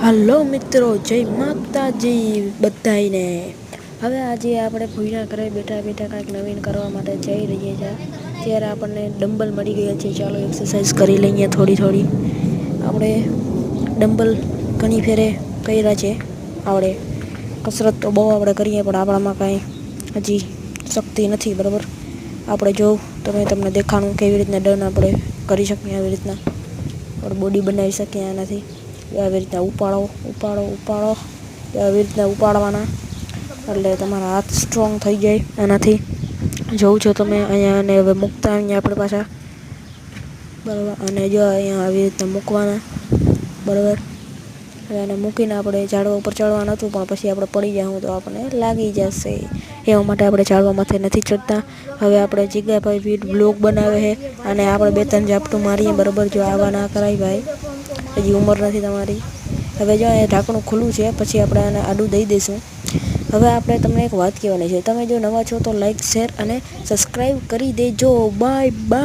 Hello મિત્રો, જય માતાજી બધાને। હવે આજે આપણે ભૂઈના ઘરે બેઠા બેઠા કાંઈક નવીન કરવા માટે જઈ રહીએ છીએ। ત્યારે આપણને ડમ્બલ મળી ગયા છે। ચાલો એક્સરસાઇઝ કરી લઈએ થોડી। આપણે ડમ્બલ ઘણી ફેરે કર્યા છે। આપણે કસરત તો બહુ આપણે કરીએ, પણ આપણામાં કાંઈ હજી શક્તિ નથી, બરાબર। આપણે જો તમને દેખાડું કેવી રીતના ડન આપણે કરી શકીએ, આવી રીતના આપણે બોડી બનાવી શકીએ આનાથી। આવી રીતના ઉપાડો આવી રીતના ઉપાડવાના, એટલે તમારા હાથ સ્ટ્રોંગ થઈ જાય આનાથી। જોઉં છો તમે અહીંયા, અને હવે મૂકતા અહીંયા આપણે પાછા, બરાબર। અને જો અહીંયા આવી રીતના મૂકવાના, બરાબર। હવે એને મૂકીને આપણે ઝાડવા ઉપર ચડવાનું હતું, પણ પછી આપણે પડી જાઉં તો આપણને લાગી જશે, એવા માટે આપણે ઝાડવામાંથી નથી ચડતા। હવે આપણે જીગાભાઈ વીડ બ્લોગ બનાવે છે, અને આપણે 2-3 ઝાપટું મારીએ, બરાબર। જો આવા ના કરાય ભાઈ, હજી ઉંમર નથી તમારી। હવે જો અહીંયા ઢાંકણું ખુલ્લું છે, પછી આપણે આને આડું દઈ દઈશું। હવે આપણે તમને એક વાત કહેવાની છે, તમે જો નવા છો તો લાઈક, શેર અને સબસ્ક્રાઈબ કરી દેજો। Bye bye.